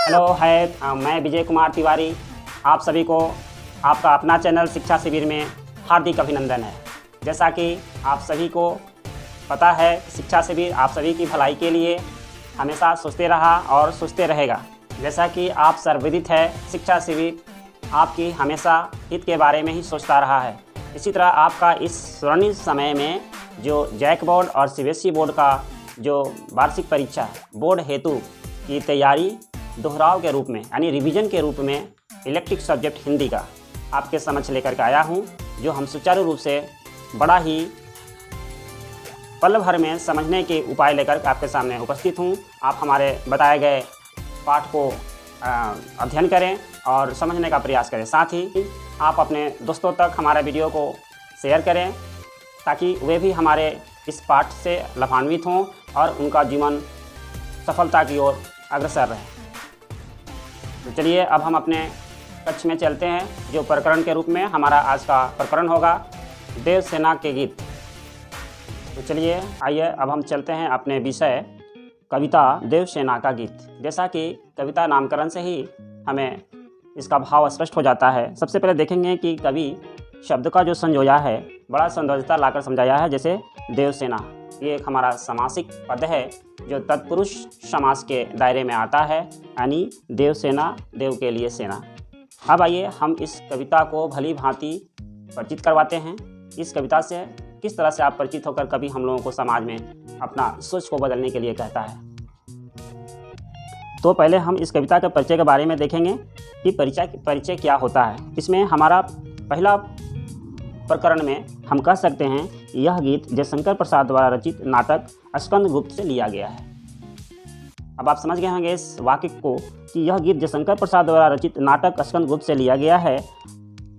Hello है मैं विजय कुमार तिवारी। आप सभी को आपका अपना चैनल शिक्षा शिविर में हार्दिक अभिनंदन है। जैसा कि आप सभी को पता है, शिक्षा शिविर आप सभी की भलाई के लिए हमेशा सोचते रहा और सोचते रहेगा। जैसा कि आप सर्वविदित है, शिक्षा शिविर आपकी हमेशा हित के बारे में ही सोचता रहा है। इसी तरह आपका इस स्वर्णिम समय में जो जैक बोर्ड और सीबीएसई बोर्ड का जो वार्षिक परीक्षा बोर्ड हेतु की तैयारी दोहराव के रूप में यानी रिवीजन के रूप में इलेक्टिव सब्जेक्ट हिंदी का आपके समक्ष लेकर के आया हूं, जो हम सुचारू रूप से बड़ा ही पल भर में समझने के उपाय लेकर आपके सामने उपस्थित हूं। आप हमारे बताए गए पाठ को अध्ययन करें और समझने का प्रयास करें। साथ ही आप अपने दोस्तों तक हमारे वीडियो को शेयर करें ताकि वे भी हमारे इस पाठ से लाभान्वित हों और उनका जीवन सफलता की ओर अग्रसर रहे। तो चलिए अब हम अपने कक्ष में चलते हैं, जो प्रकरण के रूप में हमारा आज का प्रकरण होगा देवसेना के गीत। तो चलिए आइए अब हम चलते हैं अपने विषय कविता देवसेना का गीत। जैसा कि कविता नामकरण से ही हमें इसका भाव स्पष्ट हो जाता है। सबसे पहले देखेंगे कि कवि शब्द का जो संयोया है बड़ा सौंदर्यता लाकर समझाया है। जैसे देवसेना, ये एक हमारा समासिक पद है जो तत्पुरुष समास के दायरे में आता है, यानी देवसेना, देव के लिए सेना। अब आइए हम इस कविता को भली भांति परिचित करवाते हैं। इस कविता से किस तरह से आप परिचित होकर कभी हम लोगों को समाज में अपना सोच को बदलने के लिए कहता है। तो पहले हम इस कविता के परिचय के बारे में देखेंगे कि परिचय क्या होता है। इसमें हमारा पहला प्रकरण में हम कह सकते हैं यह गीत जयशंकर प्रसाद द्वारा रचित नाटक स्कंदगुप्त से लिया गया है। अब आप समझ गए होंगे इस वाक्य को कि यह गीत जयशंकर प्रसाद द्वारा रचित नाटक स्कंदगुप्त से लिया गया है।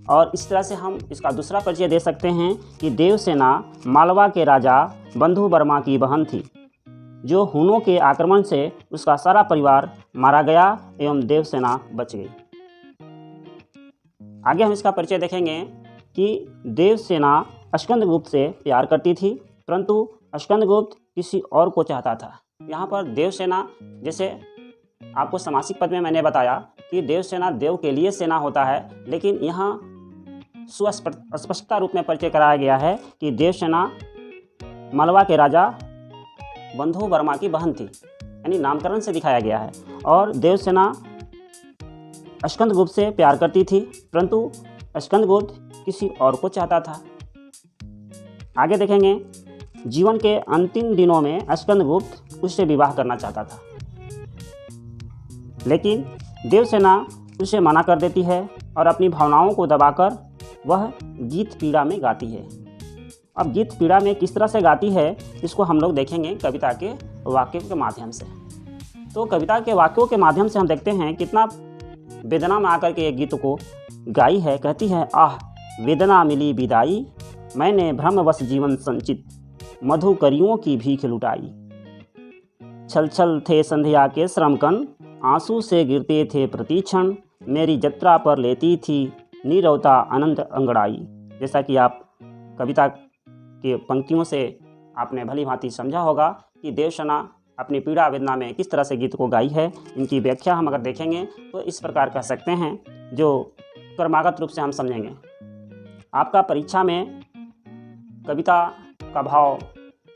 और इस तरह से हम इसका दूसरा परिचय दे सकते हैं कि देवसेना मालवा के राजा बंधु वर्मा की बहन थी, जो हुनों के आक्रमण से उसका सारा परिवार मारा गया एवं देवसेना बच गई। आगे हम इसका परिचय देखेंगे कि देवसेना स्कंदगुप्त से प्यार करती थी, परंतु स्कंदगुप्त किसी और को चाहता था। यहाँ पर देवसेना, जैसे आपको समासिक पद में मैंने बताया कि देवसेना देव के लिए सेना होता है, लेकिन यहाँ सुस्पष्टता रूप में परिचय कराया गया है कि देवसेना मालवा के राजा बंधु वर्मा की बहन थी, यानी नामकरण से दिखाया गया है। और देवसेना स्कंदगुप्त से प्यार करती थी, परंतु स्कंदगुप्त किसी और को चाहता था। आगे देखेंगे जीवन के अंतिम दिनों में स्कंदगुप्त उससे विवाह करना चाहता था, लेकिन देवसेना उसे मना कर देती है और अपनी भावनाओं को दबाकर वह गीत पीड़ा में गाती है। अब गीत पीड़ा में किस तरह से गाती है इसको हम लोग देखेंगे कविता के वाक्यों के माध्यम से। तो कविता के वाक्यों के माध्यम से हम देखते हैं कितना वेदना में आकर के एक गीत को गाई है। कहती है, आह वेदना मिली विदाई, मैंने भ्रमवश जीवन संचित, मधुकरियों की भीख लुटाई। छल छल थे संध्या के श्रमकन, आंसू से गिरते थे प्रतिक्षण, मेरी जत्रा पर लेती थी नीरवता अनंत अंगड़ाई। जैसा कि आप कविता के पंक्तियों से आपने भली भांति समझा होगा कि देवसेना अपनी पीड़ा वेदना में किस तरह से गीत को गाई है। इनकी व्याख्या हम अगर देखेंगे तो इस प्रकार कह सकते हैं, जो क्रमागत रूप से हम समझेंगे। आपका परीक्षा में कविता का भाव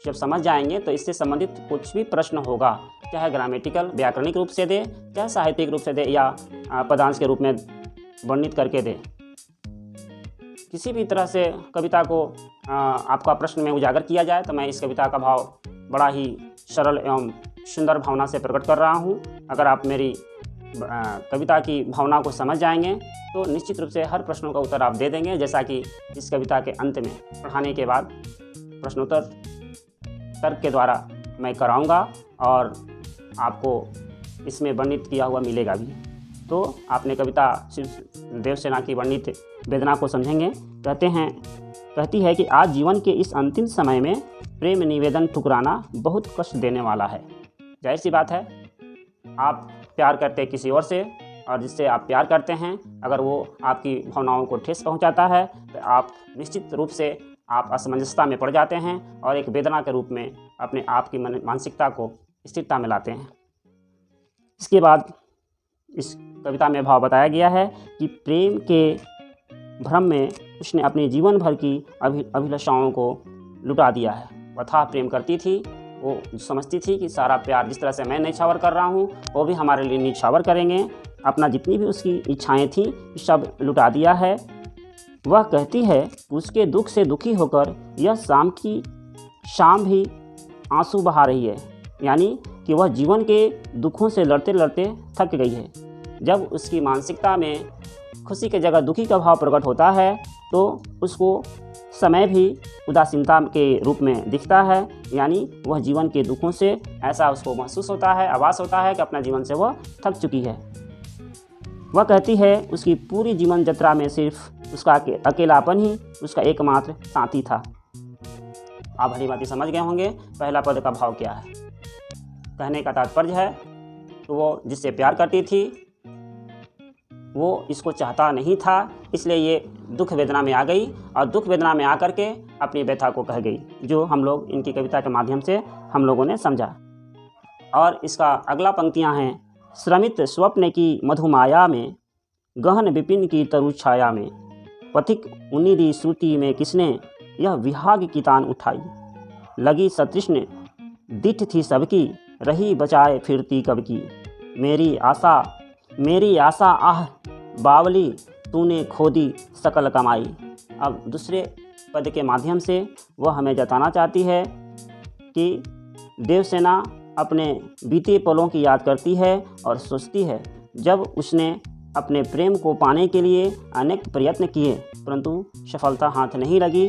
जब समझ जाएंगे तो इससे संबंधित कुछ भी प्रश्न होगा, चाहे ग्रामेटिकल व्याकरणिक रूप से दे, चाहे साहित्यिक रूप से दे, या पदांश के रूप में वर्णित करके दे, किसी भी तरह से कविता को आपका प्रश्न में उजागर किया जाए तो मैं इस कविता का भाव बड़ा ही सरल एवं सुंदर भावना से प्रकट कर रहा हूँ। अगर आप मेरी कविता की भावना को समझ जाएंगे तो निश्चित रूप से हर प्रश्नों का उत्तर आप दे देंगे। जैसा कि इस कविता के अंत में पढ़ाने के बाद प्रश्नोत्तर तर्क के द्वारा मैं कराऊंगा और आपको इसमें वर्णित किया हुआ मिलेगा भी। तो आपने कविता सिर्फ देवसेना की वर्णित वेदना को समझेंगे। कहती है कि आज जीवन के इस अंतिम समय में प्रेम निवेदन ठुकराना बहुत कष्ट देने वाला है। जाहिर सी बात है, आप प्यार करते किसी और से और जिससे आप प्यार करते हैं, अगर वो आपकी भावनाओं को ठेस पहुंचाता है तो आप निश्चित रूप से आप असमंजसता में पड़ जाते हैं और एक वेदना के रूप में अपने आप की मानसिकता को स्थिरता में लाते हैं। इसके बाद इस कविता में भाव बताया गया है कि प्रेम के भ्रम में उसने अपने जीवन भर की अभिलाषाओं को लुटा दिया है। वह प्रेम करती थी, वो समझती थी कि सारा प्यार जिस तरह से मैं न्यौछावर कर रहा हूँ वो भी हमारे लिए न्यौछावर करेंगे। अपना जितनी भी उसकी इच्छाएं थी सब लुटा दिया है। वह कहती है उसके दुख से दुखी होकर यह शाम भी आंसू बहा रही है, यानी कि वह जीवन के दुखों से लड़ते लड़ते थक गई है। जब उसकी मानसिकता में खुशी की जगह दुखी का भाव प्रकट होता है तो उसको समय भी उदासीनता के रूप में दिखता है, यानी वह जीवन के दुखों से ऐसा उसको महसूस होता है, आभास होता है कि अपना जीवन से वह थक चुकी है। वह कहती है उसकी पूरी जीवन यात्रा में सिर्फ उसका अकेलापन ही उसका एकमात्र साथी था। आप भली भांति समझ गए होंगे पहला पद का भाव क्या है। कहने का तात्पर्य है कि वो जिससे प्यार करती थी वो इसको चाहता नहीं था, इसलिए ये दुख वेदना में आ गई और दुख वेदना में आकर के अपनी व्यथा को कह गई, जो हम लोग इनकी कविता के माध्यम से हम लोगों ने समझा। और इसका अगला पंक्तियां हैं, श्रमित स्वप्न की मधुमाया में, गहन विपिन की तरु छाया में, पथिक उन्नीदी श्रुति में किसने यह विहाग की तान उठाई, लगी सतृष्ण दिठ थी सबकी, रही बचाए फिरती कब की, मेरी आशा आह बावली तूने खोदी सकल कमाई। अब दूसरे पद के माध्यम से वह हमें जताना चाहती है कि देवसेना अपने बीते पलों की याद करती है और सोचती है जब उसने अपने प्रेम को पाने के लिए अनेक प्रयत्न किए परंतु सफलता हाथ नहीं लगी।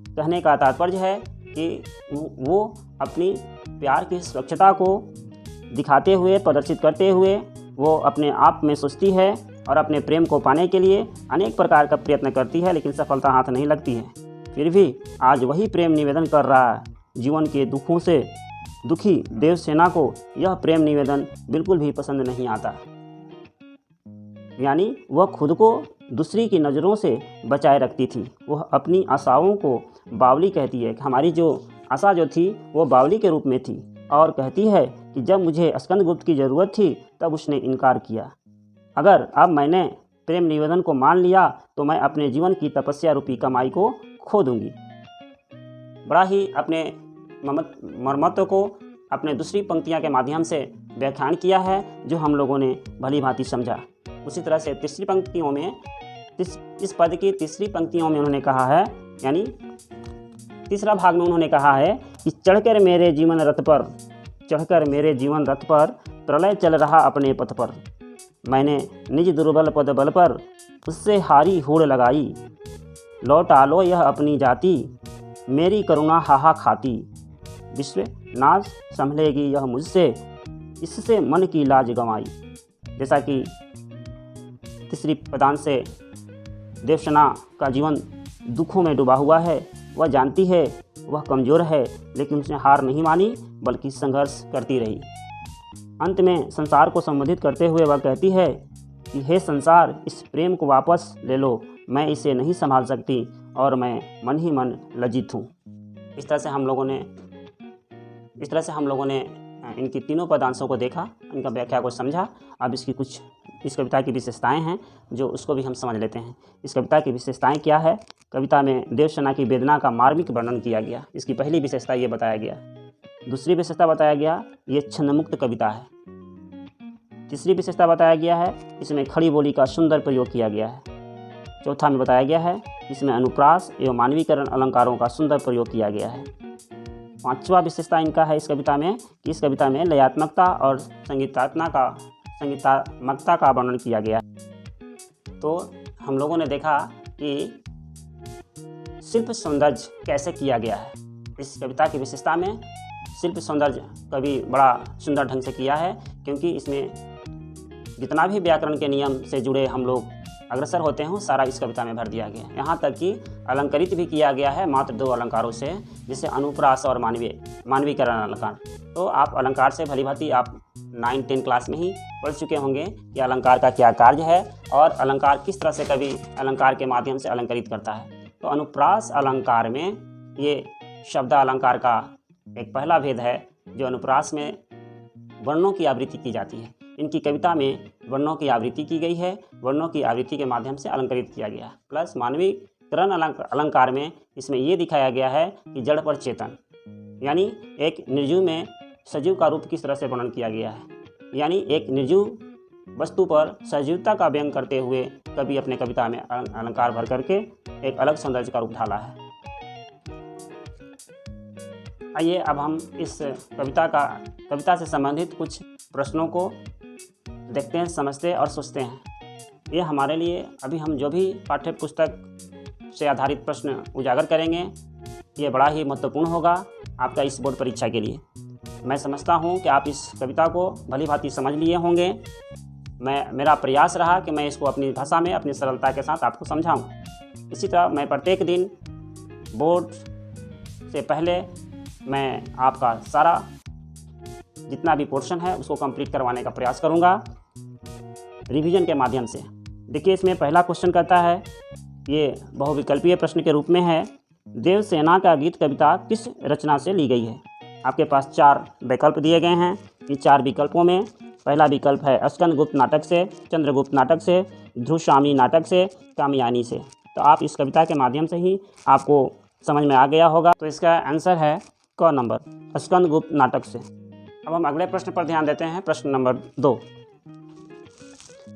कहने का तात्पर्य है कि वो अपनी प्यार की सुरक्षता को दिखाते हुए, प्रदर्शित करते हुए वो अपने आप में सोचती है और अपने प्रेम को पाने के लिए अनेक प्रकार का प्रयत्न करती है, लेकिन सफलता हाथ नहीं लगती है। फिर भी आज वही प्रेम निवेदन कर रहा है। जीवन के दुखों से दुखी देवसेना को यह प्रेम निवेदन बिल्कुल भी पसंद नहीं आता, यानी वह खुद को दूसरी की नज़रों से बचाए रखती थी। वह अपनी आशाओं को बावली कहती है। हमारी जो आशा जो थी वो बावली के रूप में थी, और कहती है कि जब मुझे स्कंदगुप्त की ज़रूरत थी तब उसने इनकार किया। अगर अब मैंने प्रेम निवेदन को मान लिया तो मैं अपने जीवन की तपस्या रूपी कमाई को खो दूंगी। बड़ा ही अपने मर्मत्व को अपने दूसरी पंक्तियां के माध्यम से व्याख्यान किया है, जो हम लोगों ने भली भांति समझा। उसी तरह से तीसरी पंक्तियों में इस पद की तीसरी पंक्तियों में उन्होंने कहा है, यानी तीसरा भाग में उन्होंने कहा है कि चढ़कर मेरे जीवन रथ पर प्रलय चल रहा अपने पथ पर, मैंने निज दुर्बल पद बल पर उससे हारी होड़ लगाई, लौटा लो यह अपनी जाति मेरी करुणा हाहा खाती, विश्व नाज संभलेगी यह मुझसे इससे मन की लाज गंवाई। जैसा कि तीसरी पदांश से देवसेना का जीवन दुखों में डूबा हुआ है, वह जानती है वह कमज़ोर है, लेकिन उसने हार नहीं मानी बल्कि संघर्ष करती रही। अंत में संसार को संबोधित करते हुए वह कहती है कि हे संसार, इस प्रेम को वापस ले लो, मैं इसे नहीं संभाल सकती और मैं मन ही मन लज्जित हूँ। इस तरह से हम लोगों ने इनकी तीनों पदांशों को देखा, इनका व्याख्या को समझा। अब इस कविता की विशेषताएं हैं जो उसको भी हम समझ लेते हैं। इस कविता की विशेषताएं क्या है? कविता में देवसेना की वेदना का मार्मिक वर्णन किया गया। इसकी पहली विशेषता ये बताया गया। दूसरी विशेषता बताया गया ये छंदमुक्त कविता है। तीसरी विशेषता बताया गया है इसमें खड़ी बोली का सुंदर प्रयोग किया गया है। चौथा में बताया गया है इसमें अनुप्रास एवं मानवीकरण अलंकारों का सुंदर प्रयोग किया गया है। पांचवा विशेषता इनका है इस कविता में कि इस कविता में लयात्मकता और संगीतात्मकता का वर्णन किया गया है। तो हम लोगों ने देखा कि शिल्प सौंदर्य कैसे किया गया है। इस कविता की विशेषता में शिल्प सौंदर्य कवि बड़ा सुंदर ढंग से किया है, क्योंकि इसमें जितना भी व्याकरण के नियम से जुड़े हम लोग अग्रसर होते हैं सारा इस कविता में भर दिया गया। यहाँ तक कि अलंकृत भी किया गया है मात्र 2 अलंकारों से, जिसे अनुप्रास और मानवीकरण अलंकार। तो आप अलंकार से भली भांति आप 9-10 क्लास में ही पढ़ चुके होंगे कि अलंकार का क्या कार्य है और अलंकार किस तरह से कवि अलंकार के माध्यम से अलंकृत करता है। तो अनुप्रास अलंकार में ये शब्द अलंकार का एक पहला भेद है, जो अनुप्रास में वर्णों की आवृत्ति की जाती है। इनकी कविता में वर्णों की आवृत्ति की गई है, वर्णों की आवृत्ति के माध्यम से अलंकृत किया गया। प्लस मानवीकरण अलंकार में इसमें ये दिखाया गया है कि जड़ पर चेतन, यानी एक निर्जीव में सजीव का रूप किस तरह से वर्णन किया गया है, यानी एक निर्जीव वस्तु पर सजीवता का व्यंग करते हुए कवि अपने कविता में अलंकार भर करके एक अलग सौंदर्य का रूप ढाला है। आइए अब हम इस कविता से संबंधित कुछ प्रश्नों को देखते हैं, समझते हैं और सोचते हैं। ये हमारे लिए अभी हम जो भी पाठ्य पुस्तक से आधारित प्रश्न उजागर करेंगे ये बड़ा ही महत्वपूर्ण होगा आपका इस बोर्ड परीक्षा के लिए। मैं समझता हूँ कि आप इस कविता को भली भांति समझ लिए होंगे। मेरा प्रयास रहा कि मैं इसको अपनी भाषा में अपनी सरलता के साथ आपको समझाऊं। इसी तरह मैं प्रत्येक दिन बोर्ड से पहले मैं आपका सारा जितना भी पोर्शन है उसको कंप्लीट करवाने का प्रयास करूंगा रिवीजन के माध्यम से। देखिए इसमें पहला क्वेश्चन कहता है, ये बहुविकल्पीय प्रश्न के रूप में है, देवसेना का गीत कविता किस रचना से ली गई है। आपके पास 4 विकल्प दिए गए हैं। इन 4 विकल्पों में पहला विकल्प है स्कंदगुप्त नाटक से, चंद्रगुप्त नाटक से, ध्रुवशामिनी नाटक से, कामयानी से। तो आप इस कविता के माध्यम से ही आपको समझ में आ गया होगा। तो इसका आंसर है क नंबर, स्कंदगुप्त नाटक से। अब हम अगले प्रश्न पर ध्यान देते हैं। प्रश्न नंबर 2,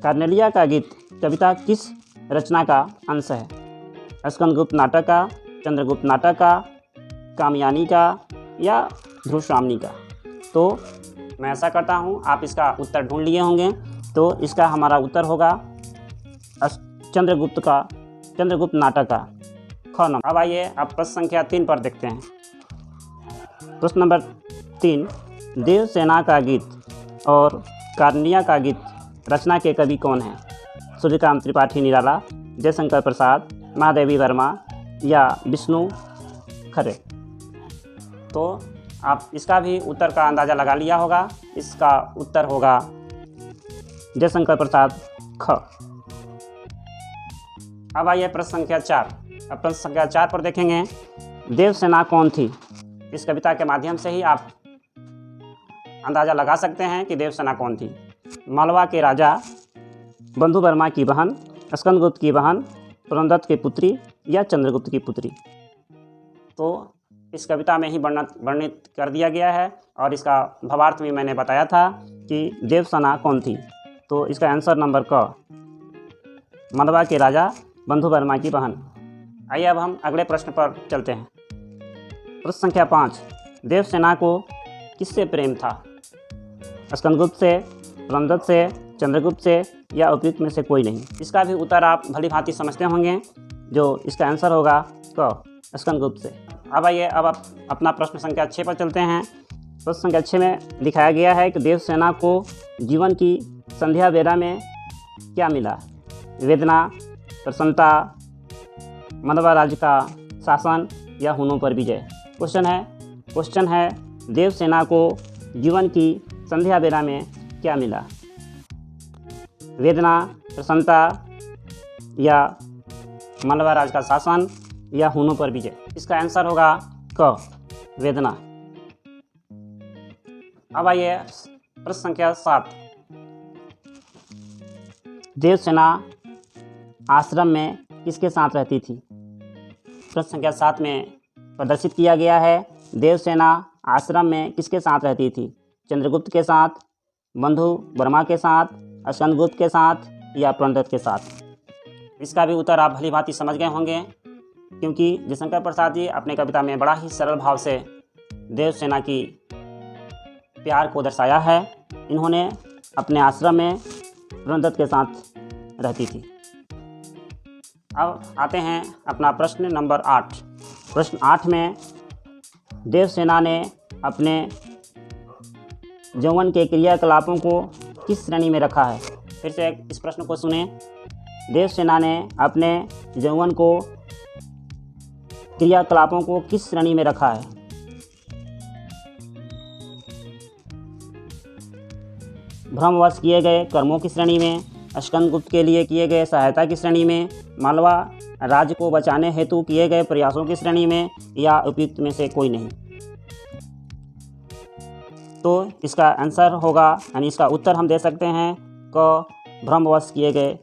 कार्नेलिया का गीत कविता किस रचना का अंश है। स्कंदगुप्त नाटक का, चंद्रगुप्त नाटक का, कामयानी का या ध्रुवशामिनी का। तो मैं ऐसा करता हूँ, आप इसका उत्तर ढूंढ लिए होंगे। तो इसका हमारा उत्तर होगा चंद्रगुप्त नाटक का, ख नंबर। अब आइए आप प्रश्न संख्या 3 पर देखते हैं। प्रश्न नंबर 3, देवसेना का गीत और कार्नेलिया का गीत रचना के कवि कौन हैं। सूर्यकांत त्रिपाठी निराला, जयशंकर प्रसाद, महादेवी वर्मा या विष्णु खरे। तो आप इसका भी उत्तर का अंदाज़ा लगा लिया होगा। इसका उत्तर होगा जयशंकर प्रसाद, ख। अब आइए प्रश्न संख्या 4। अब प्रश्न संख्या 4 पर देखेंगे, देवसेना कौन थी। इस कविता के माध्यम से ही आप अंदाज़ा लगा सकते हैं कि देवसेना कौन थी। मालवा के राजा, बंधु वर्मा की बहन, स्कंदगुप्त की बहन, पुरंदर की पुत्री या चंद्रगुप्त की पुत्री। तो इस कविता में ही वर्णित कर दिया गया है और इसका भावार्थ भी मैंने बताया था कि देवसेना कौन थी। तो इसका आंसर नंबर क, मालवा के राजा, बंधु वर्मा की बहन। आइए अब हम अगले प्रश्न पर चलते हैं। प्रश्न संख्या 5, देवसेना को किससे प्रेम था। स्कंदगुप्त से, पुरंदर से, चंद्रगुप्त से या उपयुक्त में से कोई नहीं। इसका भी उत्तर आप भली भांति समझते होंगे। जो इसका आंसर होगा क, स्कंदगुप्त से। अब आइए अब आप अपना प्रश्न संख्या 6 पर चलते हैं। प्रश्न संख्या 6 में दिखाया गया है कि देवसेना को जीवन की संध्या बेला में क्या मिला। वेदना, प्रसन्नता, मालवा राज्य का शासन या हुनों पर विजय। क्वेश्चन है देवसेना को जीवन की संध्या बेला में क्या मिला। वेदना, प्रसन्नता या मालवा राज्य का शासन या हुनों पर विजय। इसका आंसर होगा क, वेदना। अब आइए प्रश्न संख्या 7, देवसेना आश्रम में किसके साथ रहती थी। प्रश्न संख्या 7 में प्रदर्शित किया गया है, देवसेना आश्रम में किसके साथ रहती थी। चंद्रगुप्त के साथ, बंधु वर्मा के साथ, स्कंदगुप्त के साथ या पुरंदर के साथ। इसका भी उत्तर आप भली भांति समझ गए होंगे, क्योंकि जयशंकर प्रसाद जी अपने कविता में बड़ा ही सरल भाव से देवसेना की प्यार को दर्शाया है। इन्होंने अपने आश्रम में पुरंदर के साथ रहती थी। अब आते हैं अपना प्रश्न नंबर 8। प्रश्न 8 में देवसेना ने अपने यौवन के क्रियाकलापों को किस श्रेणी में रखा है। फिर से इस प्रश्न को सुने। देवसेना ने अपने यौवन को क्रियाकलापों को किस श्रेणी में रखा है। भ्रमवश किए गए कर्मों की श्रेणी में, स्कंदगुप्त के लिए किए गए सहायता की श्रेणी में, मालवा राज्य को बचाने हेतु किए गए प्रयासों की श्रेणी में या उपयुक्त में से कोई नहीं। तो इसका आंसर होगा, यानी इसका उत्तर हम दे सकते हैं क, भ्रमवश किए गए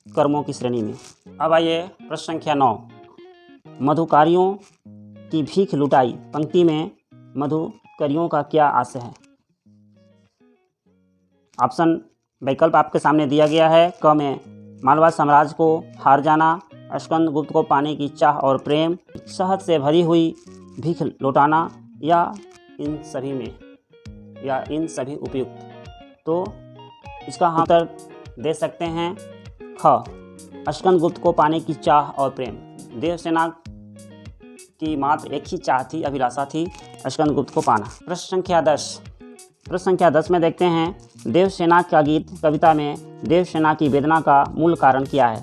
कर्मों की श्रेणी में। अब आइए प्रश्न संख्या 9। मधुकारियों की भीख लुटाई पंक्ति में मधुकरियों का क्या आशय है? ऑप्शन विकल्प आपके सामने दिया गया है। क में मालवा साम्राज्य को हार जाना, स्कंदगुप्त को पाने की चाह और प्रेम, शहद से भरी हुई भीख लौटाना, या इन सभी में, या इन सभी उपयुक्त। तो इसका हम उत्तर दे सकते हैं ख, स्कंदगुप्त को पाने की चाह और प्रेम। देवसेना की मात्र एक ही चाह थी, अभिलाषा थी, स्कंदगुप्त को पाना। प्रश्न संख्या 10 में देखते हैं, देवसेना का गीत कविता में देवसेना की वेदना का मूल कारण क्या है?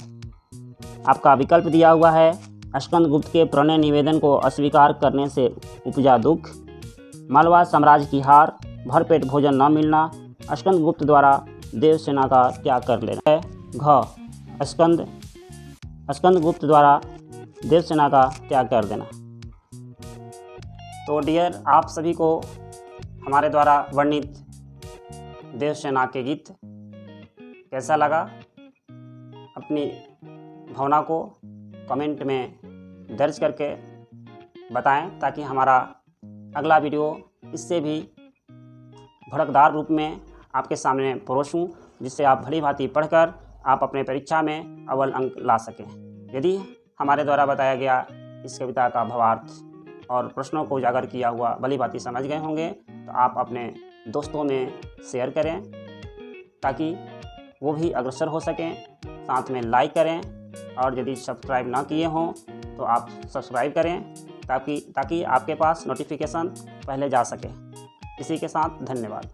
आपका विकल्प दिया हुआ है। स्कंदगुप्त के प्रणय निवेदन को अस्वीकार करने से उपजा दुख, मालवा साम्राज्य की हार, भरपेट भोजन न मिलना, स्कंदगुप्त द्वारा देवसेना का त्याग कर लेना है। घ, स्कंदगुप्त द्वारा देवसेना का त्याग कर देना। तो डियर, आप सभी को हमारे द्वारा वर्णित देवसेना के गीत कैसा लगा? अपनी भावना को कमेंट में दर्ज करके बताएं, ताकि हमारा अगला वीडियो इससे भी भड़कदार रूप में आपके सामने परोसूं, जिससे आप भली भांति पढ़कर आप अपने परीक्षा में अव्वल अंक ला सकें। यदि हमारे द्वारा बताया गया इस कविता का भावार्थ और प्रश्नों को उजागर किया हुआ भली भांति समझ गए होंगे, तो आप अपने दोस्तों में शेयर करें, ताकि वो भी अग्रसर हो सकें। साथ में लाइक करें, और यदि सब्सक्राइब ना किए हों तो आप सब्सक्राइब करें, ताकि आपके पास नोटिफिकेशन पहले जा सके। इसी के साथ धन्यवाद।